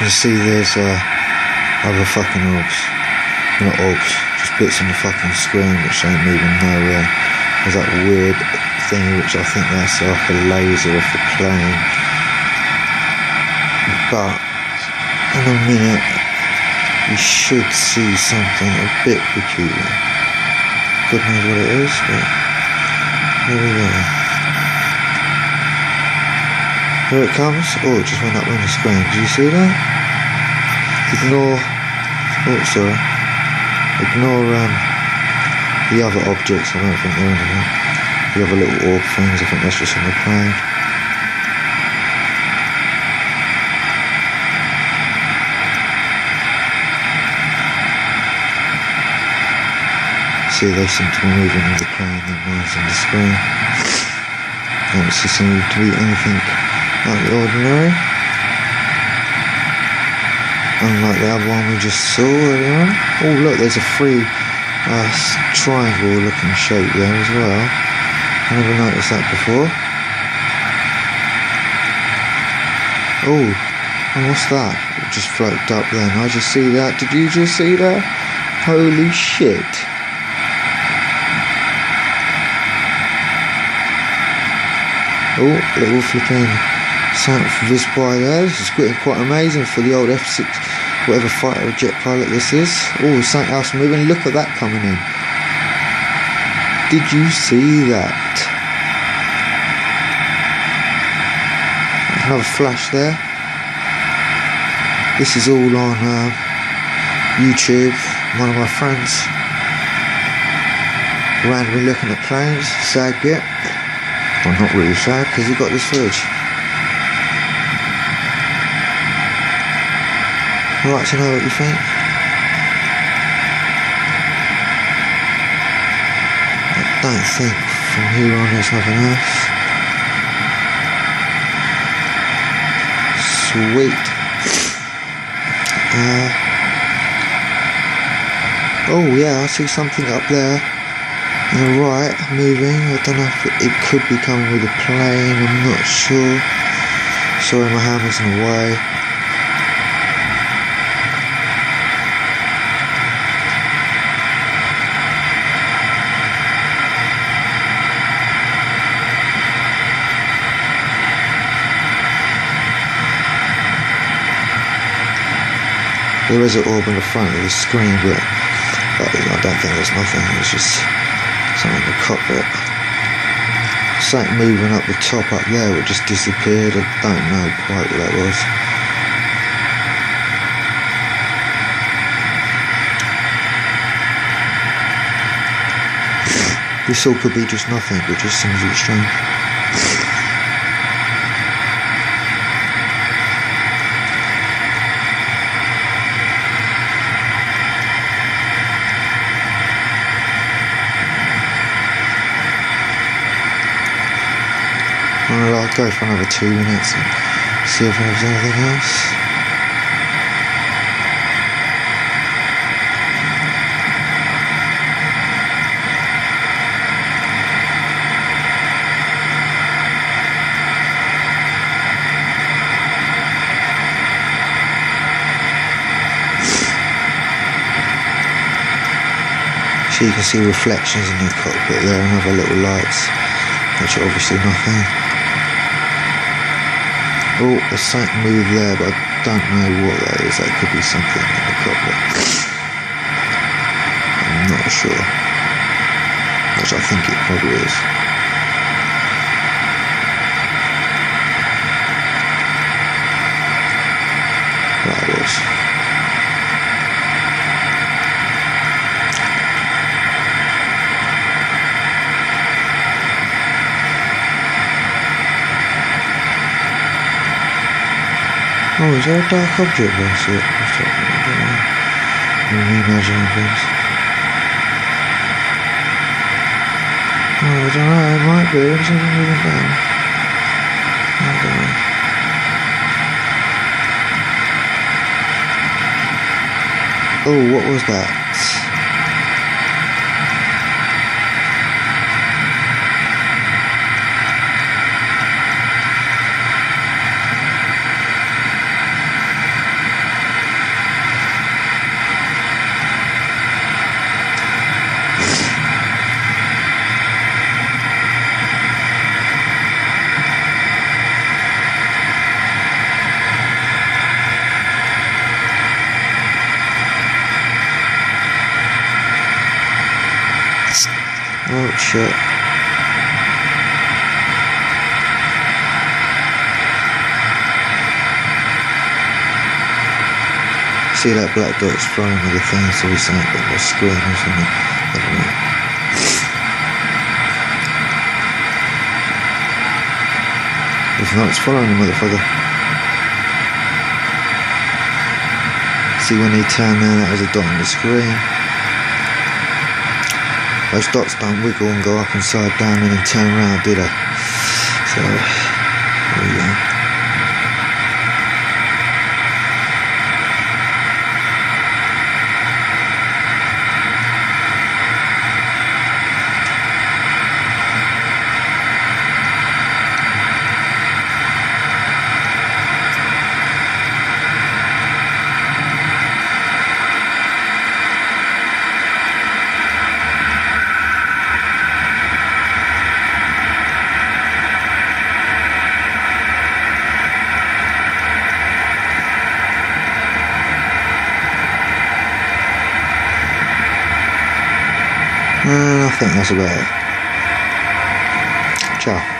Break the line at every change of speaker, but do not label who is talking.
You see there's other fucking orbs. Not orbs, just bits on the fucking screen which ain't moving nowhere. There's that weird thing which I think that's like a laser off the plane. But in a minute you should see something a bit peculiar. God knows what it is, but here we go. Here it comes. Oh, it just went up on the screen. Did you see that? Ignore the other objects. I don't think they're anything. The other little orb things, I think that's just on the plane. See, they seem to be moving on the plane, their minds on the screen. Don't seem to be anything out of the ordinary. Unlike the other one we just saw earlier. Oh look, there's a free triangle looking shape there as well. I never noticed that before. Oh, and what's that? It just floated up then. I just see that. Did you just see that? Holy shit. Oh, little flipping South Vis by there. This is quite amazing for the old F6, whatever fighter or jet pilot this is. Oh, something else moving. Look at that coming in. Did you see that? Another flash there. This is all on YouTube. One of my friends randomly looking at planes. Sad bit. Well, not really sad because he got this footage. I'd like to know what you think. I don't think from here on there's nothing else. Sweet. Oh yeah, I see something up there on the right moving. I don't know if it could be coming with a plane, I'm not sure. Sorry, my hammer's in the way. There is an orb in the front of the screen, but I don't think there's nothing. It's just something in the cockpit. Something moving up the top up there, it just disappeared. I don't know quite what that was. This all could be just nothing, but just seems a bit strange. I'll go for another 2 minutes and see if there's anything else. So you can see reflections in the cockpit there and other little lights, which are obviously nothing. Oh, there's something moved there, but I don't know what that is. That could be something in the cockpit. I'm not sure. Which I think it probably is. That was. Oh, is there a dark object there? I see it. I don't know. I'm reimagining things. Oh, I don't know. It might be. It's even moving down. I don't know. Oh, what was that? Oh shit. See that black dot's flying with the thing, so he's saying that the screen or something. I don't know. If not, it's following the motherfucker. See, when he turned there, that was a dot on the screen. Those dots don't wiggle and go up and side down and then turn around, do they? So, there we go. I think that's about it. Ciao.